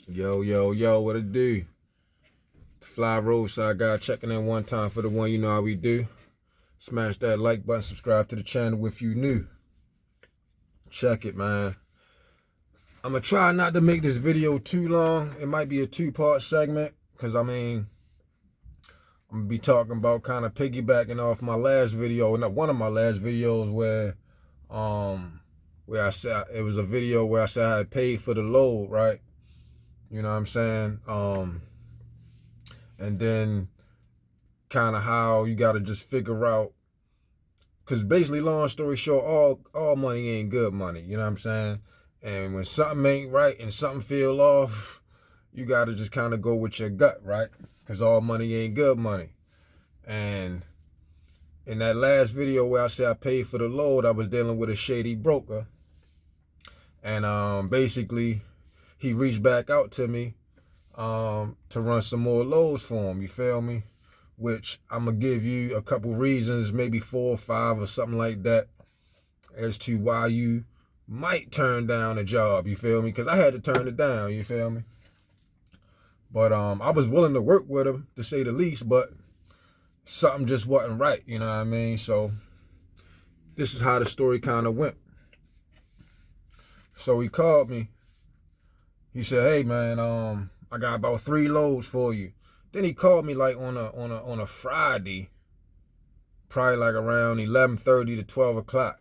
Yo, yo, yo, what it do? The Fly Roadside guy checking in one time for the one, you know how we do. Smash that like button, subscribe to the channel if you new. Check it, man. I'm going to try not to make this video too long. It might be a two-part segment because, I'm going to be talking about kind of piggybacking off my last video, not one of my last videos where I said, it was a video where I said I had paid for the load, right? You know what I'm saying? And then kind of how you got to just figure out, because basically, long story short, all money ain't good money, you know what I'm saying? And when something ain't right and something feel off, you got to just kind of go with your gut, right? Because all money ain't good money. And in that last video where I said I paid for the load, I was dealing with a shady broker. And basically, he reached back out to me to run some more loads for him, you feel me? Which I'm going to give you a couple reasons, maybe 4 or 5 or something like that, as to why you might turn down a job, you feel me? Because I had to turn it down, you feel me? But I was willing to work with him, to say the least, but something just wasn't right, you know what I mean? So this is how the story kind of went. So he called me. He said, "Hey, man, I got about 3 loads for you." Then he called me like on a Friday, probably like around 11:30 to 12 o'clock.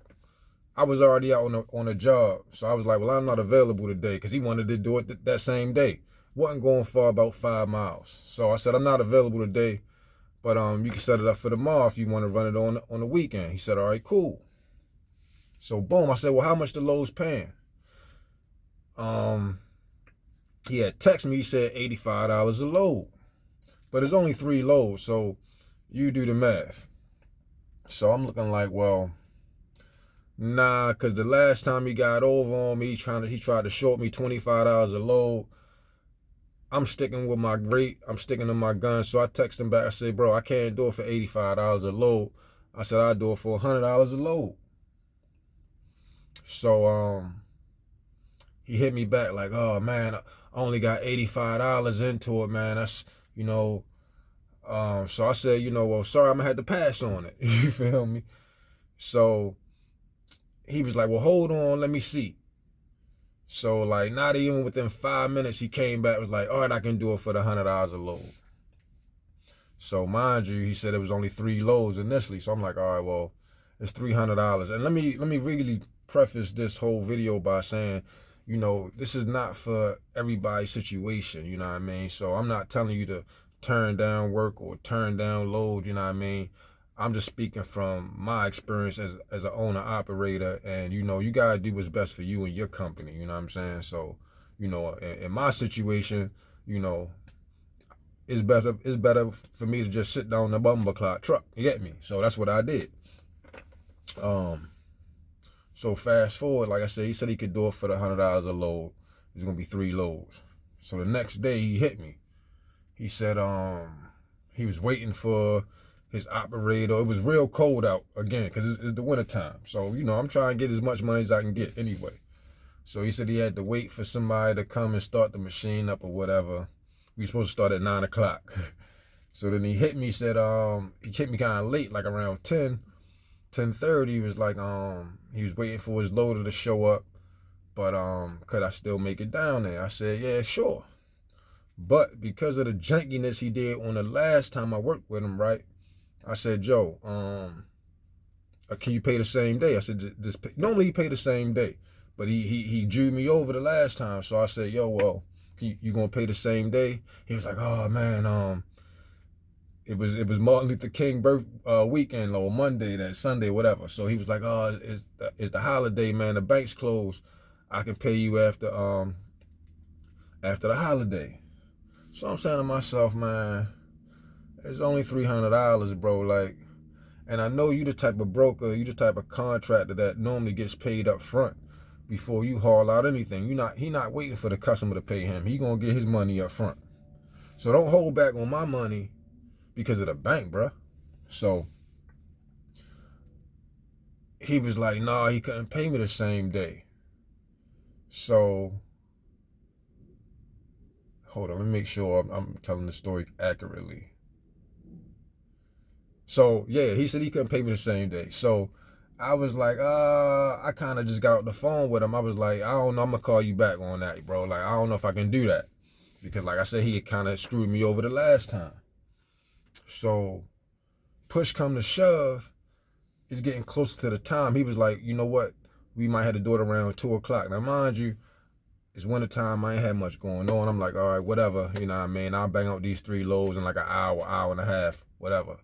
I was already out on a job, so I was like, "Well, I'm not available today," because he wanted to do it that same day. Wasn't going far, about 5 miles. So I said, "I'm not available today, but you can set it up for tomorrow if you want to run it on the weekend." He said, "All right, cool." So boom, I said, "Well, how much the load's paying?" He had texted me. He said $85 a load. But it's only 3 loads, so you do the math. So I'm looking like, well, nah, because the last time he got over on me, he tried to short me $25 a load. I'm sticking with my rate. I'm sticking to my gun. So I text him back. I said, "Bro, I can't do it for $85 a load." I said, "I'll do it for $100 a load." So he hit me back like, "Oh man, I only got $85 into it, man. That's, you know." So I said, "Well, sorry, I'm gonna have to pass on it." You feel me? So he was like, "Well, hold on, let me see." So like not even within 5 minutes, he came back, was like, "All right, I can do it for the $100 a load." So mind you, he said it was only 3 loads initially. So I'm like, all right, well, it's $300. And let me really preface this whole video by saying, this is not for everybody's situation, you know what I mean? So I'm not telling you to turn down work or turn down load, you know what I mean? I'm just speaking from my experience as an owner operator, and you gotta do what's best for you and your company, you know what I'm saying? So, in my situation, it's better for me to just sit down in a bumper clock truck. You get me? So that's what I did. So fast forward, like I said, he said he could do it for the $100 a load. It's gonna be 3 loads. So the next day he hit me. He said he was waiting for his operator. It was real cold out again because it's the winter time. So I'm trying to get as much money as I can get anyway. So he said he had to wait for somebody to come and start the machine up or whatever. We were supposed to start at 9 o'clock. So then he hit me, said he hit me kind of late, like around 10:30. He was like he was waiting for his loader to show up, but could I still make it down there? I said, yeah, sure. But because of the jankiness he did on the last time I worked with him, right? I said, "Joe, can you pay the same day?" I said, "Just pay." Normally he pay the same day, but he drew me over the last time. So I said, "Yo, well, you gonna pay the same day?" He was like, "Oh man, it was Martin Luther King weekend or Monday, that Sunday, whatever." So he was like, "Oh, it's the holiday, man. The bank's closed. I can pay you after the holiday." So I'm saying to myself, man, it's only $300, bro. Like, and I know you the type of broker, you the type of contractor that normally gets paid up front before you haul out anything. He not waiting for the customer to pay him. He gonna get his money up front. So don't hold back on my money because of the bank, bruh. So he was like, "Nah, he couldn't pay me the same day." So hold on, let me make sure I'm telling the story accurately. So yeah, he said he couldn't pay me the same day. So I was like, I kind of just got off the phone with him. I was like, I don't know, I'm gonna call you back on that, bro. Like, I don't know if I can do that. Because like I said, he had kind of screwed me over the last time. So push come to shove, it's getting closer to the time. He was like, you know what? We might have to do it around 2 o'clock. Now mind you, it's winter time, I ain't had much going on. I'm like, all right, whatever, you know what I mean? I'll bang out these 3 loads in like an hour and a half, whatever.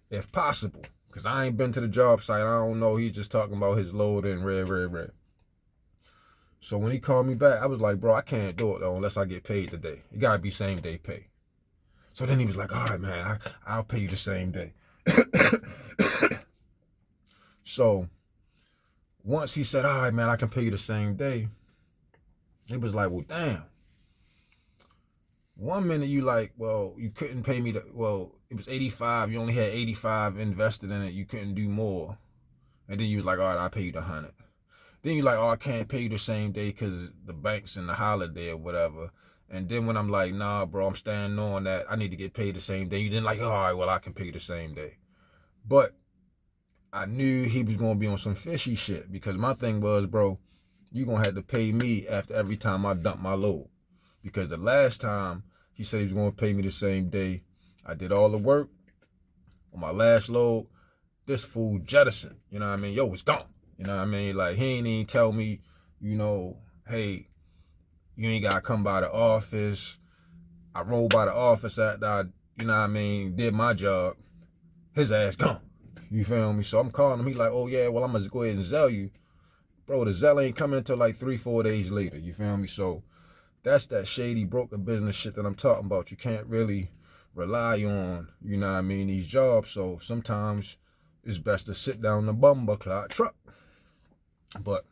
If possible. Because I ain't been to the job site. I don't know. He's just talking about his load and red. So when he called me back, I was like, bro, I can't do it though unless I get paid today. It gotta be same day pay. So then he was like, all right, man, I'll pay you the same day. So once he said, all right, man, I can pay you the same day, it was like, well, damn. One minute you like, well, you couldn't pay me well, it was 85. You only had 85 invested in it. You couldn't do more. And then you was like, all right, I'll pay you the 100. Then you like, oh, I can't pay you the same day because the bank's in the holiday or whatever. And then when I'm like, nah, bro, I'm standing on that. I need to get paid the same day. You didn't like, all right, well, I can pay you the same day. But I knew he was going to be on some fishy shit because my thing was, bro, you going to have to pay me after every time I dump my load. Because the last time he said he was going to pay me the same day, I did all the work on my last load. This fool jettisoned, you know what I mean? Yo, it's gone. You know what I mean? Like, he ain't even tell me, you know, hey, you ain't got to come by the office. I rolled by the office after I, you know what I mean, did my job. His ass gone. You feel me? So I'm calling him. He like, oh, yeah, well, I'm going to go ahead and Zell you. Bro, the Zell ain't coming until like 3-4 days later. You feel me? So that's that shady broker business shit that I'm talking about. You can't really rely on, you know what I mean, these jobs. So sometimes it's best to sit down in the bumper clock truck. But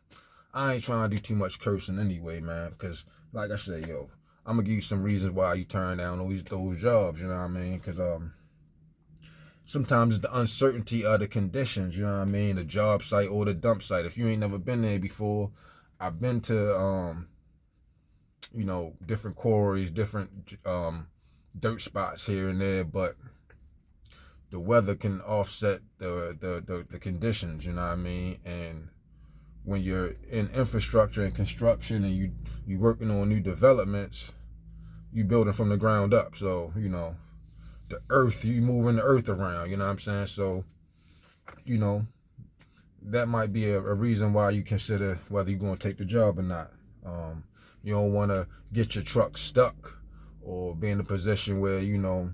I ain't trying to do too much cursing anyway, man, because like I say, yo, I'm going to give you some reasons why you turn down those jobs, you know what I mean? Because sometimes it's the uncertainty of the conditions, you know what I mean? The job site or the dump site. If you ain't never been there before, I've been to, you know, different quarries, different dirt spots here and there, but the weather can offset the conditions, you know what I mean? And when you're in infrastructure and construction and you working on new developments, you building from the ground up. So, you know, the earth, you moving the earth around, you know what I'm saying? So, you know, that might be a reason why you consider whether you're going to take the job or not. You don't want to get your truck stuck or be in a position where, you know,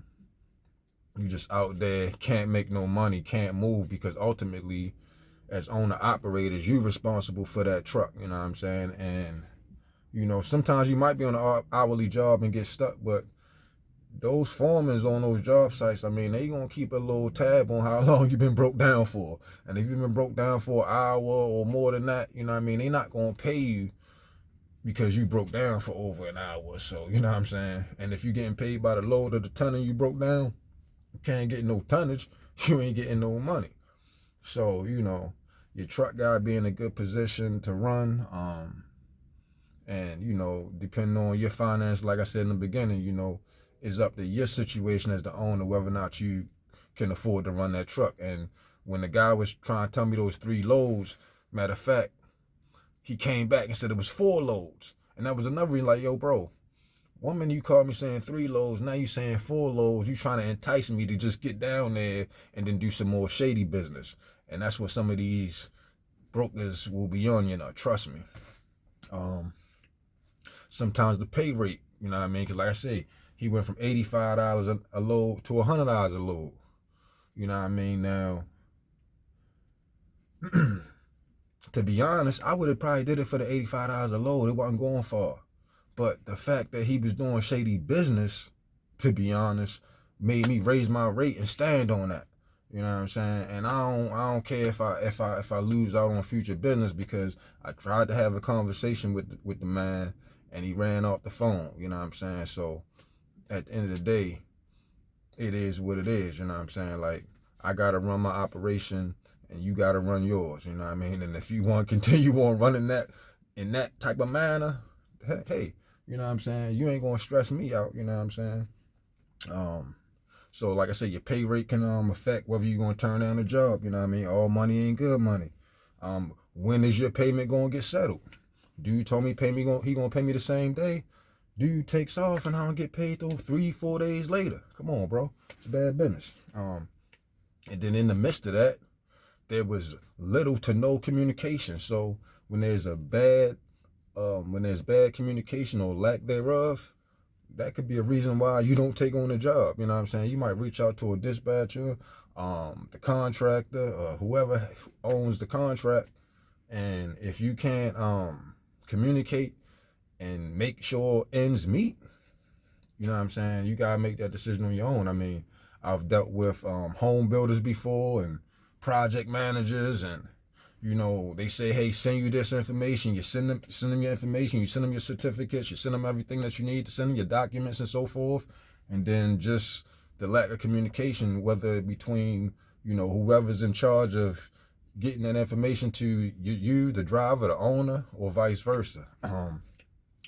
you just out there, can't make no money, can't move, because ultimately, as owner-operators, you're responsible for that truck, you know what I'm saying? And, you know, sometimes you might be on an hourly job and get stuck, but those foremen on those job sites, I mean, they gonna keep a little tab on how long you've been broke down for. And if you've been broke down for an hour or more than that, you know what I mean, they not gonna pay you because you broke down for over an hour or so, you know what I'm saying? And if you're getting paid by the load of the ton you broke down, you can't get no tonnage, you ain't getting no money. So, you know, your truck gotta be in a good position to run. And, you know, depending on your finance, like I said in the beginning, you know, it's up to your situation as the owner, whether or not you can afford to run that truck. And when the guy was trying to tell me those 3 loads, matter of fact, he came back and said it was 4 loads. And that was another reason, like, yo, bro, one minute you called me saying 3 loads, now you saying 4 loads. You trying to entice me to just get down there and then do some more shady business. And that's what some of these brokers will be on, you know, trust me. Sometimes the pay rate, you know what I mean? Because like I say, he went from $85 a load to $100 a load. You know what I mean? Now, to be honest, I would have probably did it for the $85 a load. It wasn't going far. But the fact that he was doing shady business, to be honest, made me raise my rate and stand on that. You know what I'm saying? And I don't care if I lose out on future business, because I tried to have a conversation with the man and he ran off the phone. You know what I'm saying? So at the end of the day, it is what it is. You know what I'm saying? Like, I gotta run my operation and you gotta run yours. You know what I mean? And if you want to continue on running that in that type of manner, hey, You know what I'm saying? You ain't gonna stress me out, you know what I'm saying? So like I said, your pay rate can affect whether you're gonna turn down a job, you know what I mean? All money ain't good money. When is your payment gonna get settled? Dude told me he gonna pay me the same day. Dude takes off and I don't get paid till 3-4 days later. Come on, bro. It's bad business. And then in the midst of that, there was little to no communication. So when there's bad communication or lack thereof, that could be a reason why you don't take on a job. You know what I'm saying? You might reach out to a dispatcher, the contractor, whoever owns the contract, and if you can't communicate and make sure ends meet, you know what I'm saying, you gotta make that decision on your own. I mean, I've dealt with home builders before and project managers, and you know, they say, hey, send you this information. You send them your information. You send them your certificates. You send them everything that you need to send them, your documents and so forth. And then just the lack of communication, whether between, you know, whoever's in charge of getting that information to you, the driver, the owner, or vice versa.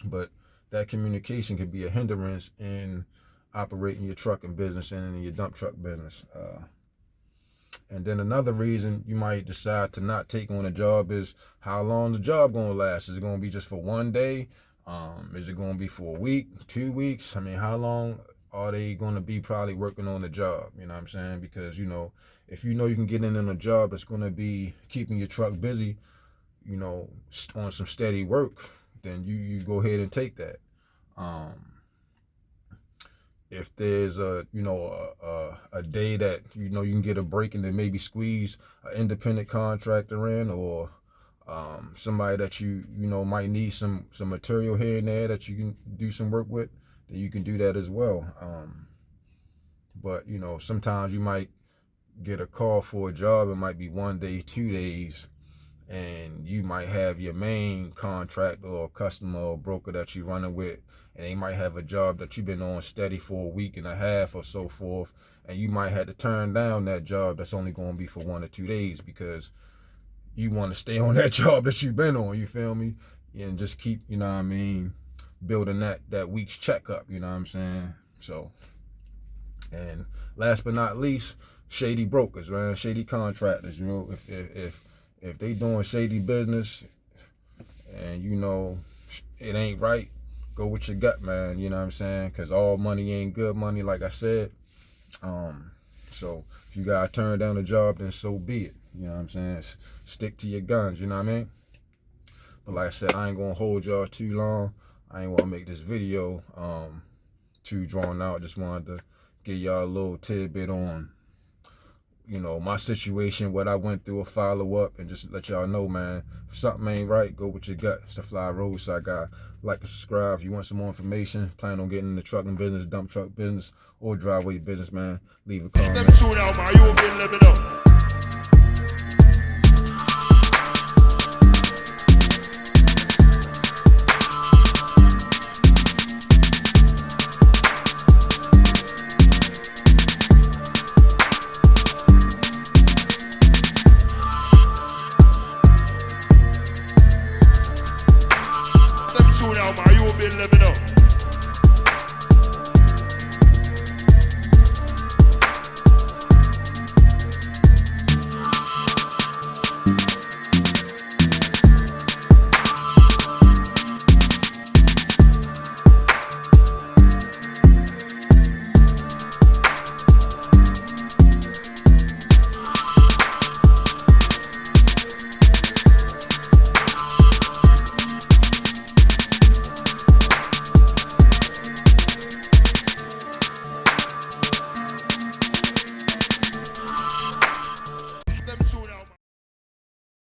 But that communication could be a hindrance in operating your trucking business and in your dump truck business. And then another reason you might decide to not take on a job is how long the job gonna last. Is it gonna be just for one day? Is it gonna be for a week, 2 weeks? I mean, how long are they gonna be probably working on the job? You know what I'm saying? Because, you know, if you know you can get in a job that's gonna be keeping your truck busy, you know, on some steady work, then you go ahead and take that. If there's a day that you know you can get a break and then maybe squeeze an independent contractor in, or somebody that you know might need some material here and there that you can do some work with, then you can do that as well. But you know, sometimes you might get a call for a job. It might be 1 day, 2 days, and you might have your main contractor or customer or broker that you're running with, and they might have a job that you've been on steady for a week and a half or so forth, and you might have to turn down that job that's only going to be for 1 or 2 days because you want to stay on that job that you've been on, you feel me? And just keep, you know what I mean, building that week's checkup, you know what I'm saying? So, and last but not least, shady brokers, man, shady contractors. You know, if they doing shady business and you know it ain't right, go with your gut, man. You know what I'm saying? Because all money ain't good money, like I said. So if you gotta turn down a job, then so be it. You know what I'm saying? Stick to your guns. You know what I mean? But like I said, I ain't gonna hold y'all too long. I ain't wanna make this video too drawn out. Just wanted to give y'all a little tidbit on, you know, my situation, what I went through, a follow-up, and just let y'all know, man, if something ain't right, go with your gut. It's the Fly Roadside Guy. Like and subscribe if you want some more information. Plan on getting in the trucking business, dump truck business, or driveway business, man. Leave a comment.